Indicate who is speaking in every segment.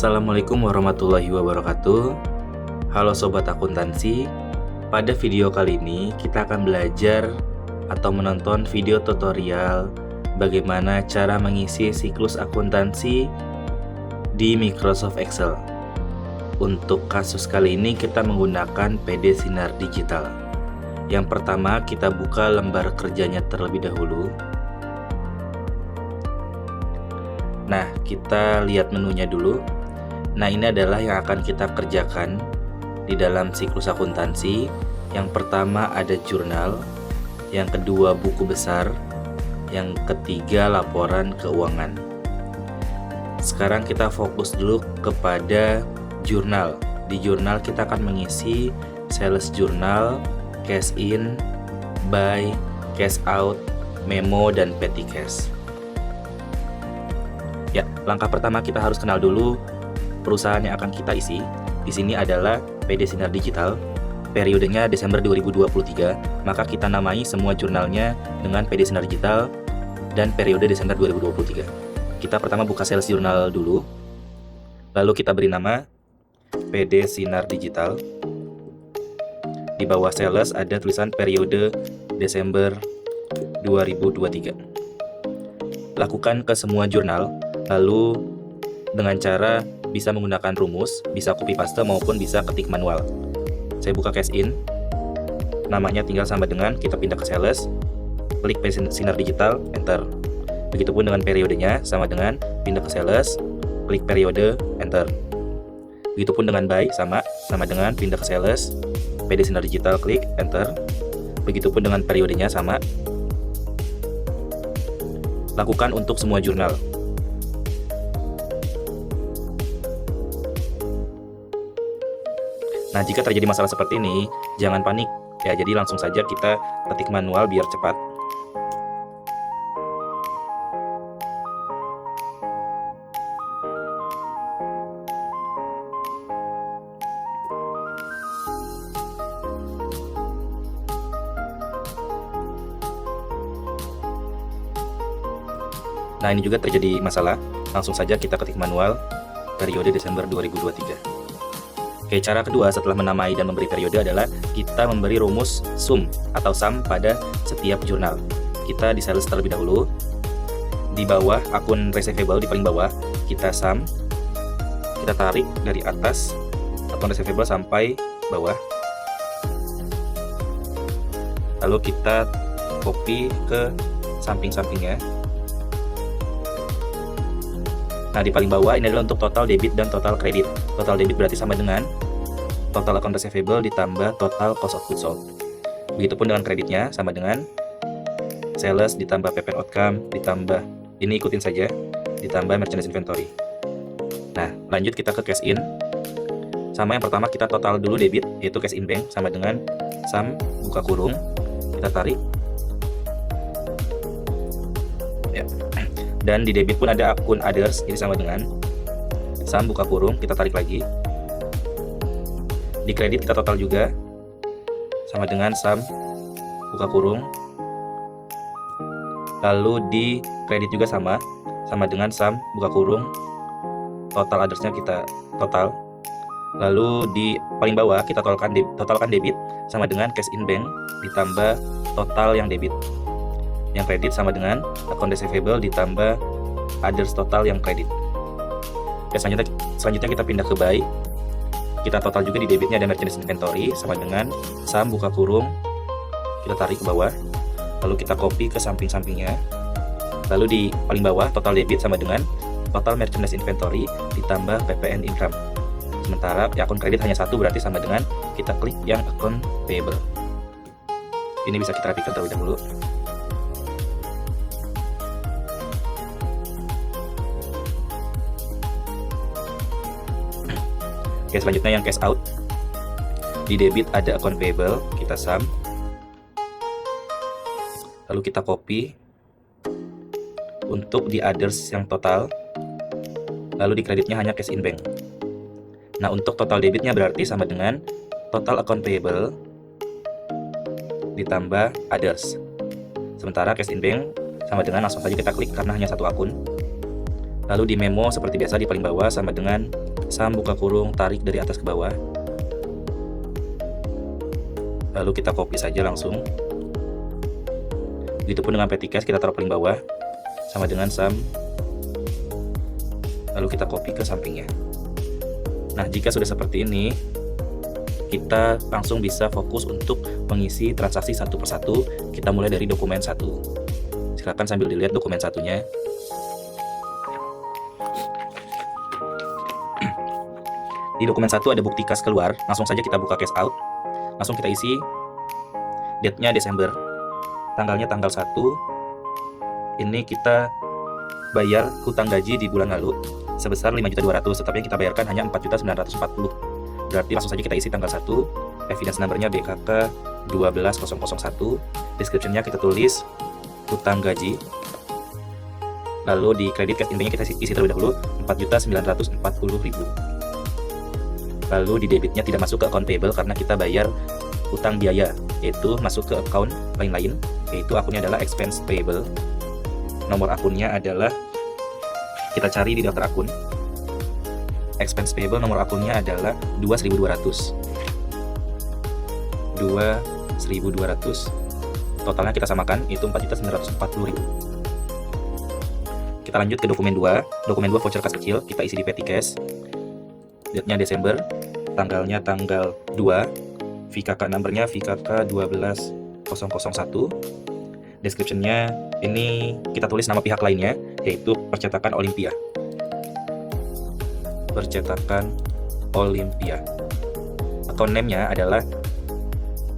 Speaker 1: Assalamualaikum warahmatullahi wabarakatuh. Halo Sobat Akuntansi. Pada video kali ini kita akan belajar atau menonton video tutorial bagaimana cara mengisi siklus akuntansi di Microsoft Excel. Untuk kasus kali ini kita menggunakan PD Sinar Digital. Yang pertama kita buka lembar kerjanya terlebih dahulu. Nah, kita lihat menunya dulu. Nah, ini adalah yang akan kita kerjakan di dalam siklus akuntansi. Yang pertama ada jurnal, yang kedua buku besar, yang ketiga laporan keuangan. Sekarang kita fokus dulu kepada jurnal. Di jurnal kita akan mengisi sales jurnal, cash in, buy, cash out, memo, dan petty cash. Ya, langkah pertama kita harus kenal dulu perusahaan yang akan kita isi. Di sini adalah PD Sinar Digital. Periodenya Desember 2023, maka kita namai semua jurnalnya dengan PD Sinar Digital dan periode Desember 2023. Kita pertama buka sales jurnal dulu. Lalu kita beri nama PD Sinar Digital. Di bawah sales ada tulisan periode Desember 2023. Lakukan ke semua jurnal. Lalu dengan cara bisa menggunakan rumus, bisa copy paste maupun bisa ketik manual. Saya buka cash in, namanya tinggal sama dengan kita pindah ke sales, klik PD Sinar Digital, enter. Begitupun dengan periodenya sama dengan pindah ke sales, klik periode, enter. Begitupun dengan buy sama dengan pindah ke sales, PD Sinar Digital, klik enter. Begitupun dengan periodenya sama. Lakukan untuk semua jurnal. Nah, jika terjadi masalah seperti ini, jangan panik ya, jadi langsung saja kita ketik manual biar cepat. Nah, ini juga terjadi masalah, langsung saja kita ketik manual periode Desember 2023. Oke, cara kedua setelah menamai dan memberi periode adalah kita memberi rumus sum atau sum pada setiap jurnal. Kita di sales terlebih dahulu. Di bawah akun receivable, di paling bawah kita sum. Kita tarik dari atas akun receivable sampai bawah. Lalu kita copy ke samping-sampingnya. Nah, di paling bawah ini adalah untuk total debit dan total kredit. Total debit berarti sama dengan total account receivable ditambah total cost of goods sold. Begitupun dengan kreditnya sama dengan sales ditambah PPN outcome ditambah, ini ikutin saja, ditambah merchandise inventory. Nah, lanjut kita ke cash in. Sama yang pertama kita total dulu debit, yaitu cash in bank sama dengan sum buka kurung. Kita tarik. Ya. Dan di debit pun ada akun others, ini sama dengan sum buka kurung, kita tarik lagi. Di kredit kita total juga sama dengan sum buka kurung. Lalu di kredit juga sama dengan sum buka kurung, total othersnya kita total. Lalu di paling bawah kita totalkan debit sama dengan cash in bank ditambah total yang debit. Yang kredit sama dengan account receivable ditambah others total yang kredit. Oke, selanjutnya kita pindah ke buy. Kita total juga di debitnya ada merchandise inventory sama dengan sum buka kurung. Kita tarik ke bawah. Lalu kita copy ke samping-sampingnya. Lalu di paling bawah total debit sama dengan total merchandise inventory ditambah PPN income. Sementara di akun kredit hanya satu, berarti sama dengan kita klik yang akun payable. Ini bisa kita rapikan terlebih dahulu. Oke, selanjutnya yang cash out. Di debit ada account payable, kita sum. Lalu kita copy untuk di others yang total. Lalu di kreditnya hanya cash in bank. Nah, untuk total debitnya berarti sama dengan total account payable ditambah others. Sementara cash in bank sama dengan, langsung saja kita klik karena hanya satu akun. Lalu di memo seperti biasa di paling bawah sama dengan sum buka kurung tarik dari atas ke bawah. Lalu kita copy saja langsung. Begitupun dengan petty cash, kita taruh paling bawah sama dengan sum. Lalu kita copy ke sampingnya. Nah, jika sudah seperti ini, kita langsung bisa fokus untuk mengisi transaksi satu persatu. Kita mulai dari dokumen 1. Silakan sambil dilihat dokumen satunya. Di dokumen 1 ada bukti kas keluar. Langsung saja kita buka cash out. Langsung kita isi date-nya Desember. Tanggalnya tanggal 1. Ini kita bayar hutang gaji di bulan lalu sebesar 5.200.000, tetapi yang kita bayarkan hanya 4.940.000. Berarti langsung saja kita isi tanggal 1, evidence number-nya BKK 12001, description-nya kita tulis hutang gaji. Lalu di credit cash input-nya kita isi terlebih dahulu 4.940.000. Lalu di debitnya tidak masuk ke account payable karena kita bayar hutang biaya, yaitu masuk ke account lain-lain, yaitu akunnya adalah expense payable. Nomor akunnya adalah, kita cari di daftar akun, expense payable nomor akunnya adalah 2.200. Totalnya kita samakan, itu 4.940.000. Kita lanjut ke dokumen 2. Dokumen 2 voucher kas kecil, kita isi di petty cash. Date-nya Desember, tanggalnya tanggal 2, VKK number-nya VKK 12001. Description-nya ini kita tulis nama pihak lainnya, yaitu Percetakan Olimpia. Percetakan Olimpia. Account name-nya adalah,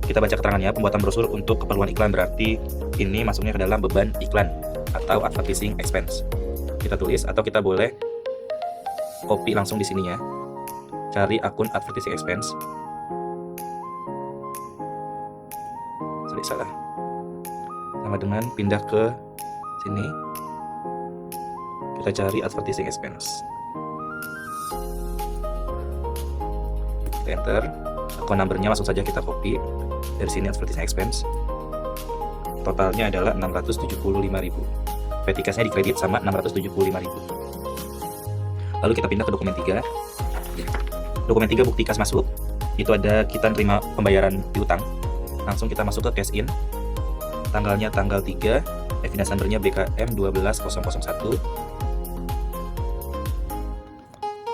Speaker 1: kita baca keterangannya, pembuatan brosur untuk keperluan iklan, berarti ini masuknya ke dalam beban iklan atau advertising expense. Kita tulis, atau kita boleh copy langsung di sini ya. Cari akun advertising expense. Salah. Sama dengan pindah ke sini. Kita cari advertising expense. Kita enter. Account number-nya langsung saja kita copy. Dari sini advertising expense. Totalnya adalah 675.000. Petty cash-nya dikredit sama 675.000. Lalu kita pindah ke dokumen 3. Dokumen 3 bukti kas masuk. Itu ada kita terima pembayaran piutang. Langsung kita masuk ke cash in. Tanggalnya tanggal 3, evidence number-nya BKM 12001.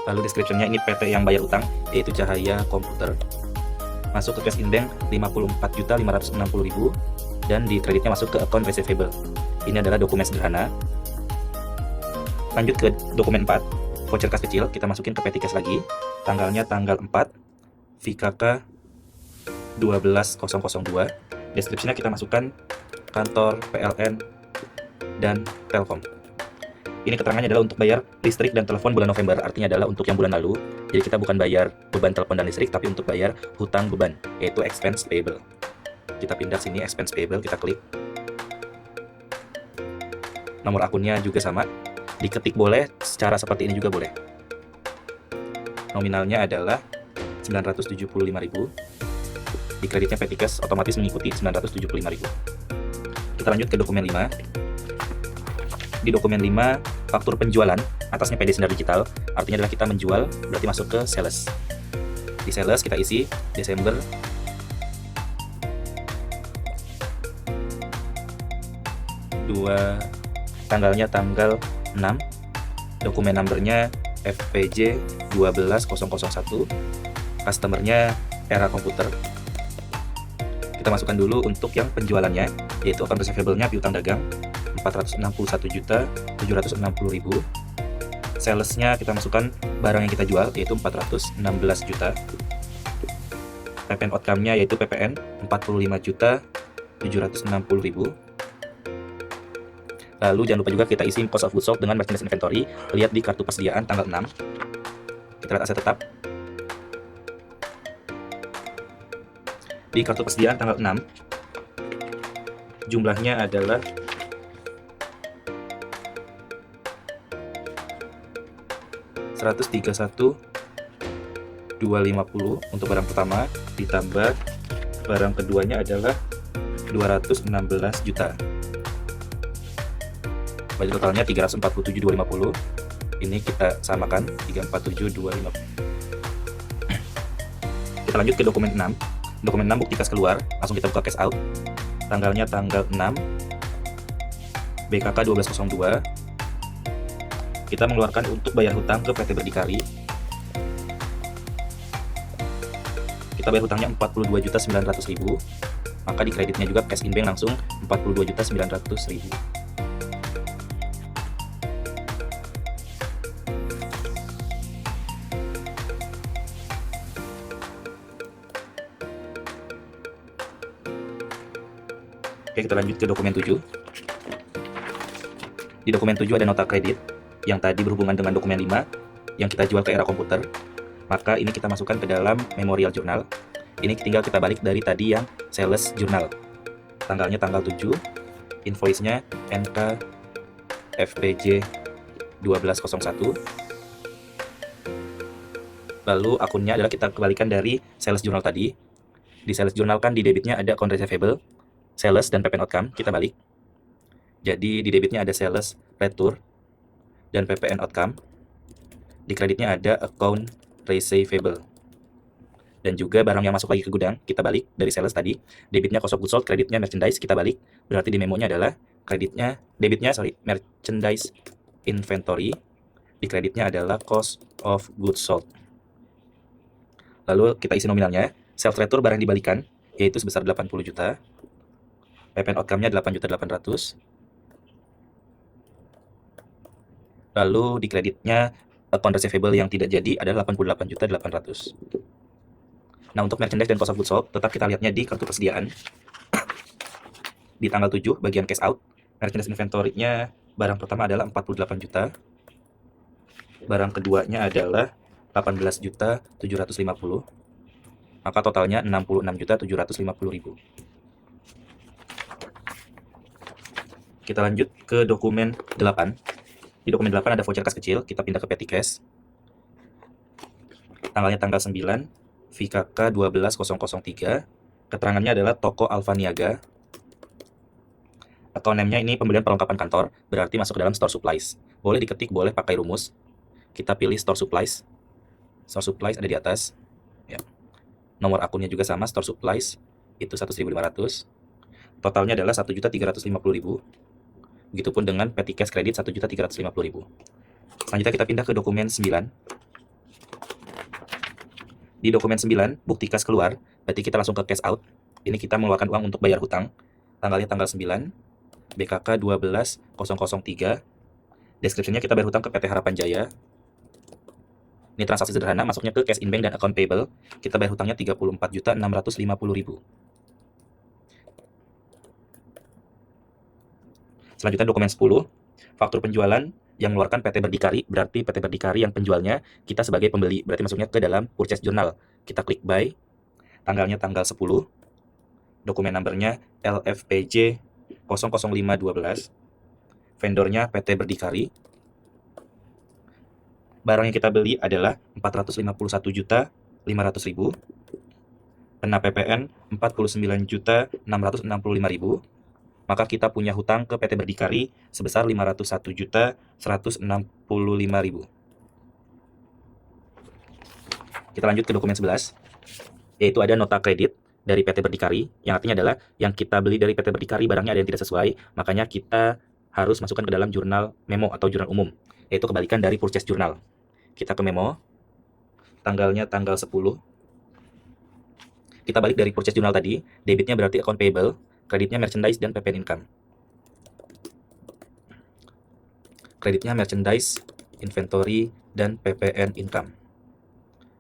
Speaker 1: Lalu description-nya ini PT yang bayar utang, yaitu Cahaya Komputer. Masuk ke cash in bank 54.560.000 dan di kreditnya masuk ke account receivable. Ini adalah dokumen sederhana. Lanjut ke dokumen 4, voucher kas kecil, kita masukin ke petty cash lagi. Tanggalnya tanggal 4, VKK 12002. Deskripsinya kita masukkan kantor PLN dan Telkom. Ini keterangannya adalah untuk bayar listrik dan telepon bulan November, artinya adalah untuk yang bulan lalu. Jadi kita bukan bayar beban telepon dan listrik, tapi untuk bayar hutang beban, yaitu expense payable. Kita pindah sini, expense payable, kita klik. Nomor akunnya juga sama, diketik boleh, secara seperti ini juga boleh. Nominalnya adalah 975.000. Di kreditnya petty cash otomatis mengikuti 975.000. Kita lanjut ke dokumen 5. Di dokumen 5, faktur penjualan atasnya PD Sinar Digital, artinya adalah kita menjual, berarti masuk ke sales. Di sales kita isi Desember, tanggalnya tanggal 6, dokumen numbernya FPJ 12001, customernya Era Komputer. Kita masukkan dulu untuk yang penjualannya, yaitu account receivable-nya piutang dagang 461.760.000. Sales-nya kita masukkan barang yang kita jual, yaitu 416 juta. PPN outcome-nya yaitu PPN 45.760.000. Lalu jangan lupa juga kita isi cost of goods sold dengan merchandise inventory. Lihat di kartu persediaan tanggal 6. Kita lihat aset tetap. Di kartu persediaan tanggal 6, jumlahnya adalah $131.250 untuk barang pertama, ditambah barang keduanya adalah 216 juta. Bagi totalnya 347.250. Ini kita samakan 34725. Kita lanjut ke dokumen 6. Dokumen 6 bukti kas keluar, langsung kita buka cash out. Tanggalnya tanggal 6 BKK 1202. Kita mengeluarkan untuk bayar hutang ke PT Berdikari. Kita bayar hutangnya 42.900.000. Maka di kreditnya juga cash in bank langsung 42.900.000. Oke, kita lanjut ke dokumen 7. Di dokumen 7 ada nota kredit yang tadi berhubungan dengan dokumen 5 yang kita jual ke Era Komputer. Maka ini kita masukkan ke dalam memorial jurnal. Ini tinggal kita balik dari tadi yang sales jurnal. Tanggalnya tanggal 7, invoice-nya NK FPJ 1201. Lalu akunnya adalah kita kembalikan dari sales jurnal tadi. Di sales jurnal kan di debitnya ada account receivable, sales, dan PPN outcome. Kita balik. Jadi di debitnya ada sales retur dan PPN outcome. Di kreditnya ada account receivable. Dan juga barang yang masuk lagi ke gudang, kita balik dari sales tadi. Debitnya cost of goods sold, kreditnya merchandise, kita balik. Berarti di memonya adalah debitnya merchandise inventory. Di kreditnya adalah cost of goods sold. Lalu kita isi nominalnya. Sales retur barang dibalikan, yaitu sebesar 80 juta. PPN outcome-nya 8.800.000. Lalu di kreditnya account receivable yang tidak jadi adalah 88.800.000. Nah, untuk merchandise dan cost of goods sold tetap kita lihatnya di kartu persediaan. Di tanggal 7 bagian cash out, merchandise inventory-nya barang pertama adalah 48 juta. Barang keduanya adalah 18.750.000. Maka totalnya 66.750.000. Kita lanjut ke dokumen 8. Di dokumen 8 ada voucher kas kecil, kita pindah ke petty cash. Tanggalnya tanggal 9, VKK 12003. Keterangannya adalah toko Alfa Niaga. Atau name-nya ini pembelian perlengkapan kantor, berarti masuk ke dalam store supplies. Boleh diketik, boleh pakai rumus. Kita pilih store supplies. Store supplies ada di atas. Ya. Nomor akunnya juga sama, store supplies. Itu 1.500. Totalnya adalah 1.350.000. Begitupun dengan petty cash kredit 1.350.000. Selanjutnya kita pindah ke dokumen 9. Di dokumen 9, bukti kas keluar, berarti kita langsung ke cash out. Ini kita mengeluarkan uang untuk bayar hutang. Tanggalnya tanggal 9, BKK 12003. Deskripsinya kita bayar hutang ke PT Harapan Jaya. Ini transaksi sederhana, masuknya ke cash in bank dan account payable. Kita bayar hutangnya 34.650.000. Selanjutnya dokumen 10, faktur penjualan yang mengeluarkan PT Berdikari, berarti PT Berdikari yang penjualnya, kita sebagai pembeli, berarti masuknya ke dalam purchase journal. Kita klik buy, tanggalnya tanggal 10, dokumen numbernya LFPJ 00512, vendornya PT Berdikari. Barang yang kita beli adalah 451.500.000, kena PPN 49.665.000. Maka kita punya hutang ke PT Berdikari sebesar 501.165.000. Kita lanjut ke dokumen 11, yaitu ada nota kredit dari PT Berdikari, yang artinya adalah yang kita beli dari PT Berdikari barangnya ada yang tidak sesuai, makanya kita harus masukkan ke dalam jurnal memo atau jurnal umum, yaitu kebalikan dari purchase journal. Kita ke memo, tanggalnya tanggal 10. Kita balik dari purchase journal tadi, debitnya berarti account payable, kreditnya merchandise dan PPN income. Kreditnya merchandise, inventory, dan PPN income.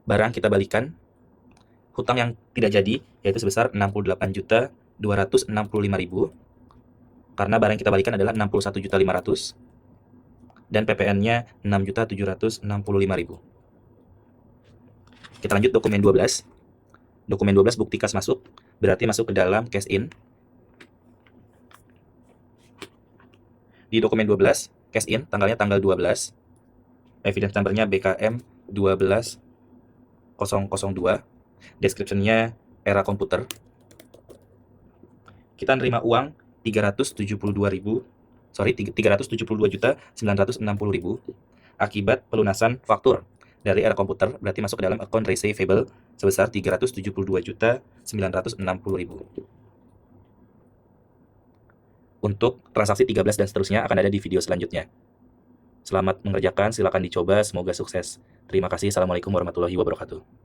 Speaker 1: Barang kita balikan, hutang yang tidak jadi, yaitu sebesar 68.265.000. Karena barang yang kita balikan adalah 61.500.000. Dan PPN-nya 6.765.000. Kita lanjut dokumen 12. Dokumen 12 bukti kas masuk, berarti masuk ke dalam cash in. Di dokumen 12, cash in, tanggalnya tanggal 12. Evidence number-nya BKM 12002. Description-nya Era Komputer. Kita nerima uang 372.960.000. akibat pelunasan faktur dari era komputer, berarti masuk ke dalam account receivable sebesar 372.960.000. Untuk transaksi 13 dan seterusnya akan ada di video selanjutnya. Selamat mengerjakan, silakan dicoba, semoga sukses. Terima kasih. Assalamualaikum warahmatullahi wabarakatuh.